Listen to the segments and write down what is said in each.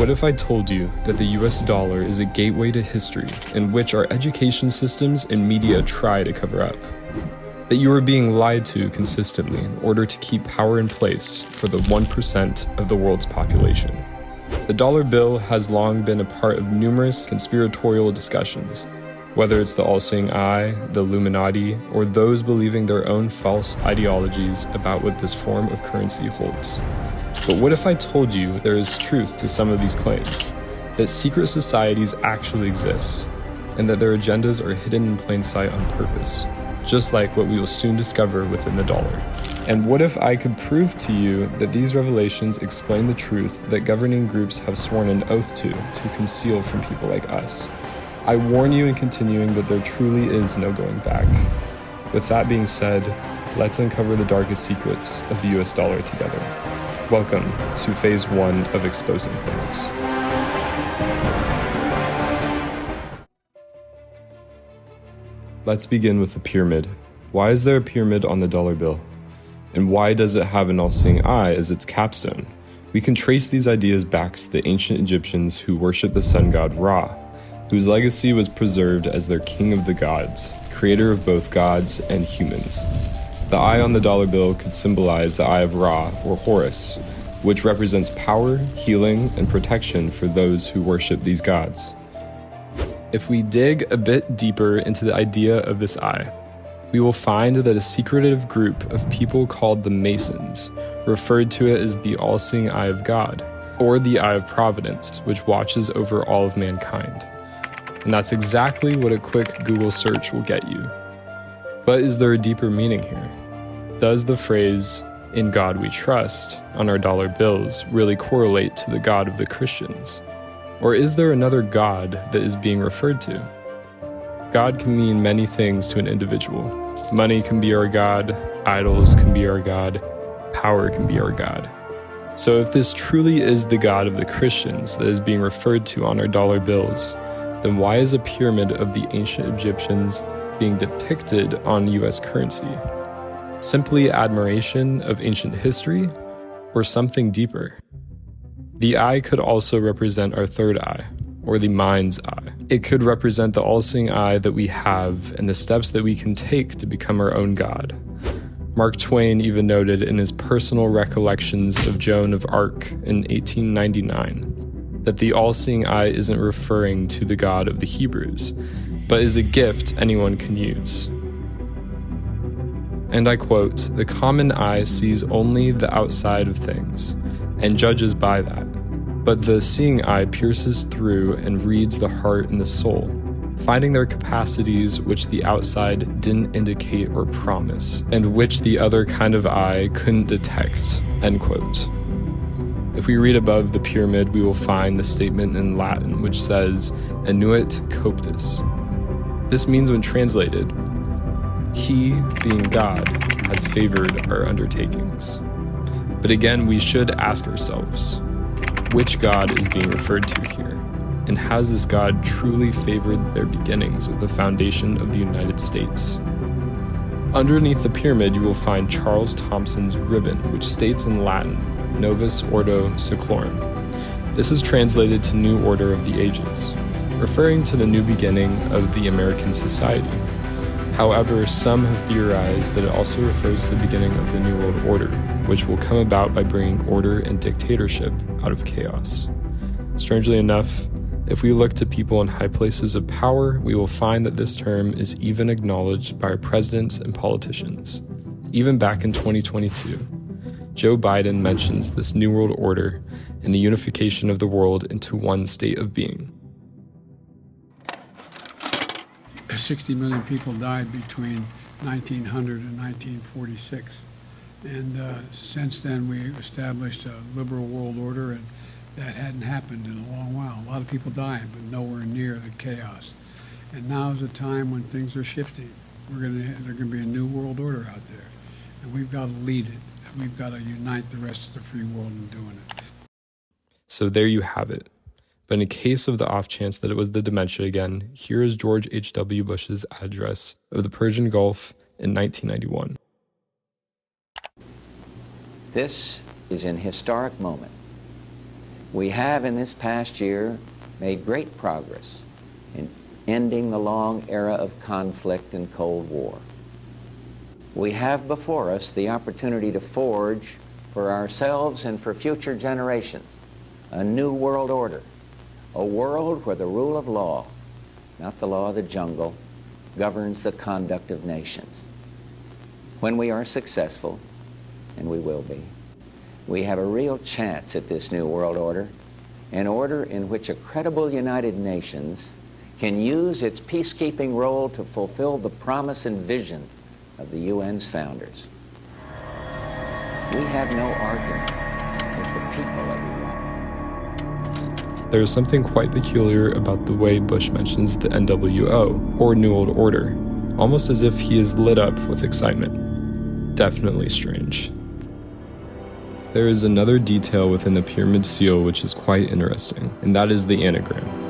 What if I told you that the US dollar is a gateway to history in which our education systems and media try to cover up? That you are being lied to consistently in order to keep power in place for the 1% of the world's population? The dollar bill has long been a part of numerous conspiratorial discussions, whether it's the all-seeing eye, the Illuminati, or those believing their own false ideologies about what this form of currency holds. But what if I told you there is truth to some of these claims, that secret societies actually exist, and that their agendas are hidden in plain sight on purpose, just like what we will soon discover within the dollar? And what if I could prove to you that these revelations explain the truth that governing groups have sworn an oath to conceal from people like us? I warn you in continuing that there truly is no going back. With that being said, let's uncover the darkest secrets of the US dollar together. Welcome to Phase 1 of Exposing Things. Let's begin with the pyramid. Why is there a pyramid on the dollar bill? And why does it have an all-seeing eye as its capstone? We can trace these ideas back to the ancient Egyptians who worshipped the sun god Ra, whose legacy was preserved as their king of the gods, creator of both gods and humans. The eye on the dollar bill could symbolize the Eye of Ra, or Horus, which represents power, healing, and protection for those who worship these gods. If we dig a bit deeper into the idea of this eye, we will find that a secretive group of people called the Masons referred to it as the all-seeing eye of God, or the Eye of Providence, which watches over all of mankind. And that's exactly what a quick Google search will get you. But is there a deeper meaning here? Does the phrase, "In God we trust," on our dollar bills really correlate to the God of the Christians? Or is there another God that is being referred to? God can mean many things to an individual. Money can be our God, idols can be our God, power can be our God. So if this truly is the God of the Christians that is being referred to on our dollar bills, then why is a pyramid of the ancient Egyptians being depicted on US currency? Simply admiration of ancient history, or something deeper? The eye could also represent our third eye, or the mind's eye. It could represent the all-seeing eye that we have and the steps that we can take to become our own God. Mark Twain even noted in his personal recollections of Joan of Arc in 1899 that the all-seeing eye isn't referring to the God of the Hebrews, but is a gift anyone can use. And I quote, "The common eye sees only the outside of things, and judges by that. But the seeing eye pierces through and reads the heart and the soul, finding their capacities which the outside didn't indicate or promise, and which the other kind of eye couldn't detect," end quote. If we read above the pyramid, we will find the statement in Latin which says, "Annuit coptis." This means, when translated, "He, being God, has favored our undertakings." But again, we should ask ourselves, which God is being referred to here? And has this God truly favored their beginnings with the foundation of the United States? Underneath the pyramid, you will find Charles Thomson's ribbon, which states in Latin, Novus, Ordo, Seclorum. This is translated to New Order of the Ages, referring to the new beginning of the American society. However, some have theorized that it also refers to the beginning of the New World Order, which will come about by bringing order and dictatorship out of chaos. Strangely enough, if we look to people in high places of power, we will find that this term is even acknowledged by our presidents and politicians. Even back in 2022, Joe Biden mentions this New World Order and the unification of the world into one state of being. 60 million people died between 1900 and 1946. And since then, we established a liberal world order, and that hadn't happened in a long while. A lot of people died, but nowhere near the chaos. And now is the time when things are shifting. There's going to be a new world order out there, and we've got to lead it. And we've got to unite the rest of the free world in doing it. So there you have it. But in case of the off chance that it was the dementia again, here is George H.W. Bush's address of the Persian Gulf in 1991. This is an historic moment We have in this past year made great progress in ending the long era of conflict and Cold War. We have before us the opportunity to forge for ourselves and for future generations a new world order, a world where the rule of law, not the law of the jungle, governs the conduct of nations. When we are successful, and we will be, we have a real chance at this new world order, an order in which a credible United Nations can use its peacekeeping role to fulfill the promise and vision of the UN's founders. We have no argument with the people of Iraq. There is something quite peculiar about the way Bush mentions the NWO, or New World Order, almost as if he is lit up with excitement. Definitely strange. There is another detail within the pyramid seal which is quite interesting, and that is the anagram.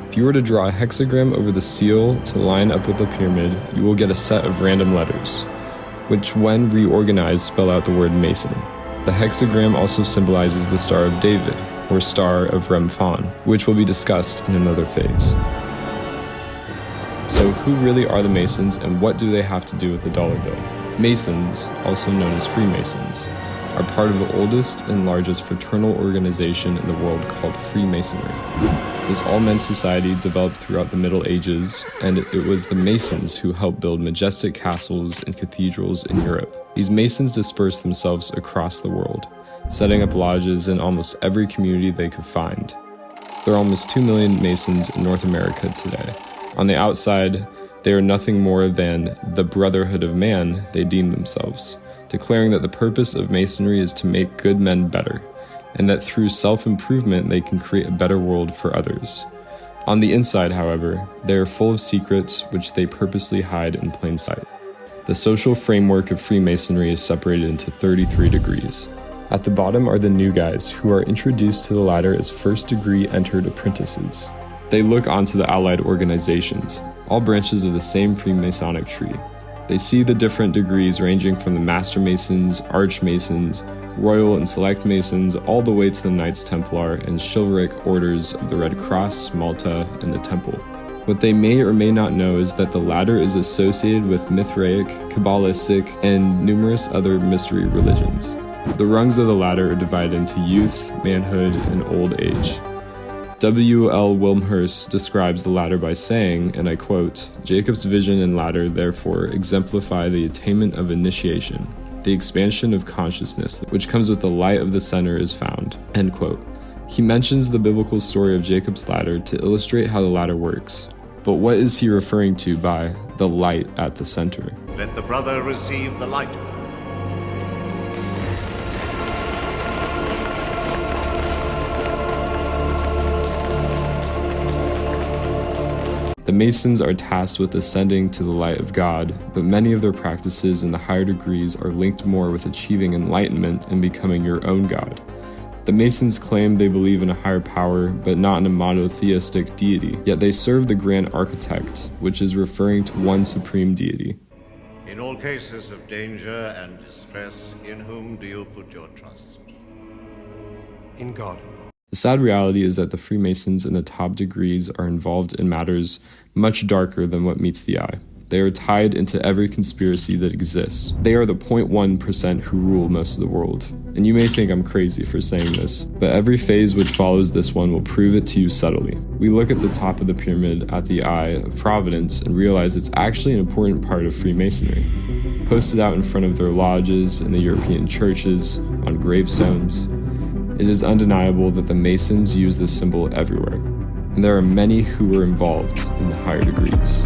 If you were to draw a hexagram over the seal to line up with the pyramid, you will get a set of random letters, which when reorganized spell out the word Mason. The hexagram also symbolizes the Star of David, or Star of Remphan, which will be discussed in another phase. So who really are the Masons and what do they have to do with the dollar bill? Masons, also known as Freemasons, are part of the oldest and largest fraternal organization in the world called Freemasonry. This all-men society developed throughout the Middle Ages, and it was the Masons who helped build majestic castles and cathedrals in Europe. These Masons dispersed themselves across the world, setting up lodges in almost every community they could find. There are almost 2 million Masons in North America today. On the outside, they are nothing more than the Brotherhood of Man, they deem themselves, declaring that the purpose of Masonry is to make good men better, and that through self-improvement they can create a better world for others. On the inside, however, they are full of secrets which they purposely hide in plain sight. The social framework of Freemasonry is separated into 33 degrees. At the bottom are the new guys, who are introduced to the ladder as first-degree entered apprentices. They look onto the allied organizations, all branches of the same Freemasonic tree. They see the different degrees ranging from the Master Masons, Archmasons, Royal and Select Masons, all the way to the Knights Templar and chivalric orders of the Red Cross, Malta, and the Temple. What they may or may not know is that the ladder is associated with Mithraic, Kabbalistic, and numerous other mystery religions. The rungs of the ladder are divided into youth, manhood, and old age. W.L. Wilmhurst describes the ladder by saying, and I quote, "Jacob's vision and ladder therefore exemplify the attainment of initiation. The expansion of consciousness, which comes with the light of the center, is found." End quote. He mentions the biblical story of Jacob's ladder to illustrate how the ladder works. But what is he referring to by the light at the center? Let the brother receive the light. The Masons are tasked with ascending to the light of God, but many of their practices in the higher degrees are linked more with achieving enlightenment and becoming your own God. The Masons claim they believe in a higher power, but not in a monotheistic deity, yet they serve the Grand Architect, which is referring to one supreme deity. In all cases of danger and distress, in whom do you put your trust? In God. The sad reality is that the Freemasons in the top degrees are involved in matters much darker than what meets the eye. They are tied into every conspiracy that exists. They are the 0.1% who rule most of the world. And you may think I'm crazy for saying this, but every phase which follows this one will prove it to you subtly. We look at the top of the pyramid at the Eye of Providence and realize it's actually an important part of Freemasonry. Posted out in front of their lodges, in the European churches, on gravestones, it is undeniable that the Masons use this symbol everywhere, and there are many who were involved in the higher degrees.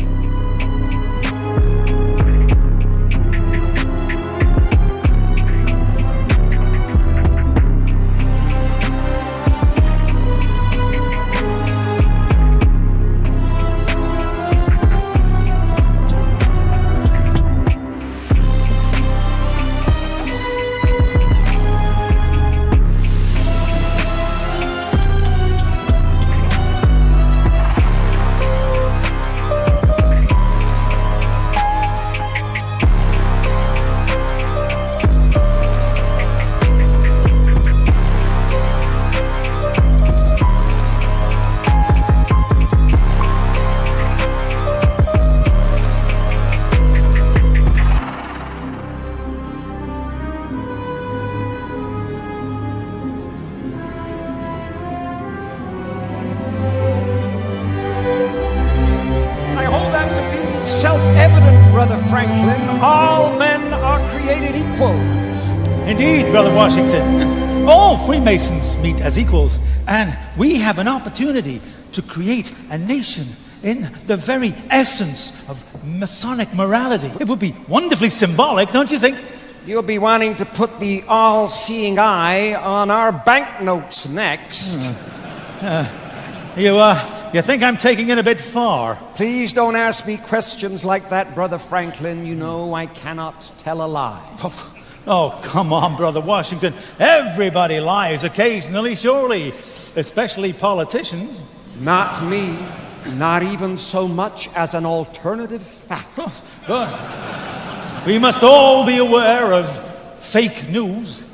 It's self-evident, Brother Franklin, all men are created equal. Indeed, Brother Washington. All Freemasons meet as equals, and we have an opportunity to create a nation in the very essence of Masonic morality. It would be wonderfully symbolic, don't you think? You'll be wanting to put the all-seeing eye on our banknotes next. You think I'm taking it a bit far? Please don't ask me questions like that, Brother Franklin. You know I cannot tell a lie. Oh, come on, Brother Washington. Everybody lies occasionally, surely, especially politicians. Not me. Not even so much as an alternative fact. We must all be aware of fake news.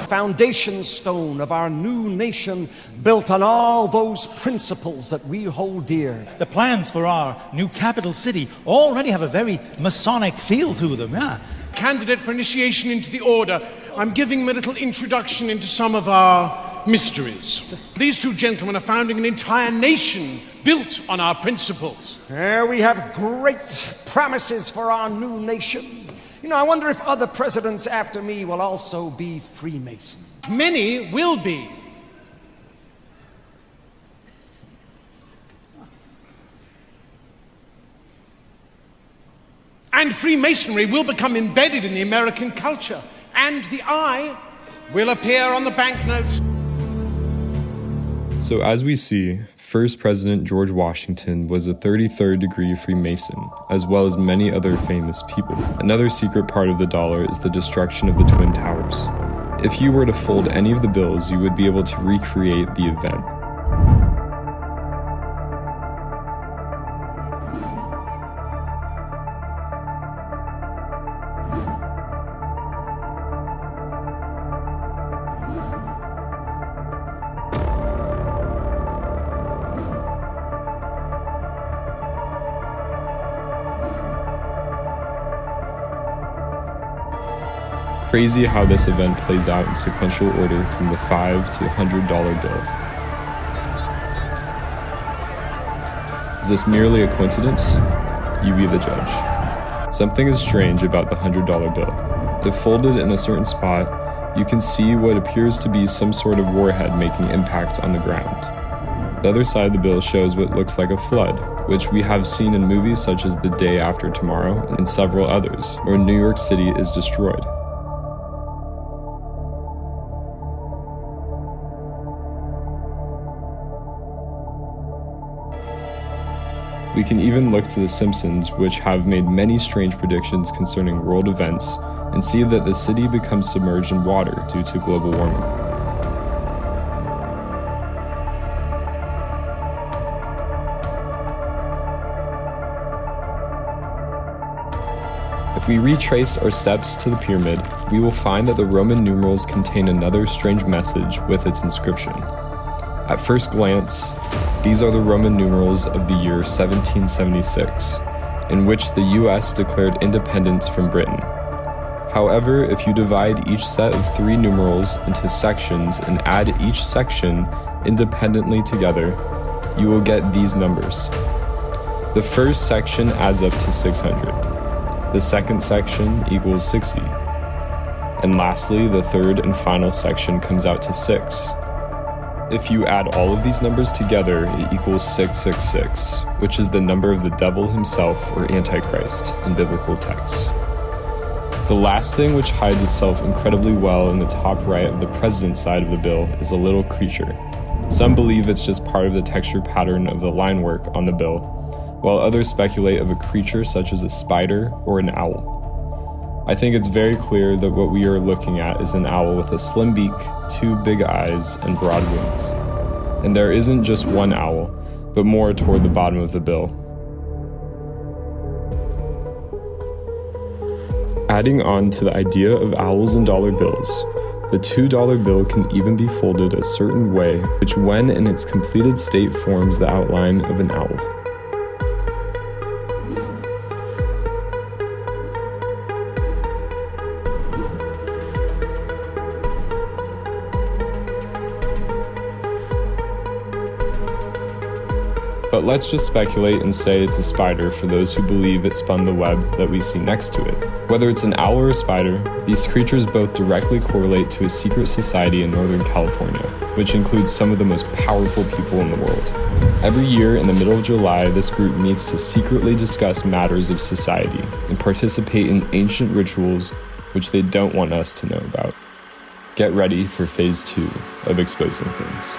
Foundation stone of our new nation, built on all those principles that we hold dear. The plans for our new capital city already have a very Masonic feel to them, yeah. Candidate for initiation into the Order, I'm giving him a little introduction into some of our mysteries. These two gentlemen are founding an entire nation built on our principles. We have great promises for our new nation. You know, I wonder if other presidents after me will also be Freemasons. Many will be. And Freemasonry will become embedded in the American culture. And the eye will appear on the banknotes. So as we see, first President George Washington was a 33rd degree Freemason, as well as many other famous people. Another secret part of the dollar is the destruction of the Twin Towers. If you were to fold any of the bills, you would be able to recreate the event. Crazy how this event plays out in sequential order from the $5 to $100 bill. Is this merely a coincidence? You be the judge. Something is strange about the $100 bill. If folded in a certain spot, you can see what appears to be some sort of warhead making impact on the ground. The other side of the bill shows what looks like a flood, which we have seen in movies such as The Day After Tomorrow and several others, where New York City is destroyed. We can even look to The Simpsons, which have made many strange predictions concerning world events, and see that the city becomes submerged in water due to global warming. If we retrace our steps to the pyramid, we will find that the Roman numerals contain another strange message with its inscription. At first glance, these are the Roman numerals of the year 1776, in which the US declared independence from Britain. However, if you divide each set of 3 numerals into sections and add each section independently together, you will get these numbers. The first section adds up to 600. The second section equals 60. And lastly, the third and final section comes out to 6. If you add all of these numbers together, it equals 666, which is the number of the devil himself, or Antichrist, in biblical texts. The last thing, which hides itself incredibly well in the top right of the president's side of the bill, is a little creature. Some believe it's just part of the texture pattern of the line work on the bill, while others speculate of a creature such as a spider or an owl. I think it's very clear that what we are looking at is an owl with a slim beak, 2 big eyes, and broad wings. And there isn't just one owl, but more toward the bottom of the bill. Adding on to the idea of owls and dollar bills, the $2 bill can even be folded a certain way, which when in its completed state forms the outline of an owl. But let's just speculate and say it's a spider for those who believe it spun the web that we see next to it. Whether it's an owl or a spider, these creatures both directly correlate to a secret society in Northern California, which includes some of the most powerful people in the world. Every year in the middle of July, this group meets to secretly discuss matters of society and participate in ancient rituals which they don't want us to know about. Get ready for phase 2 of exposing things.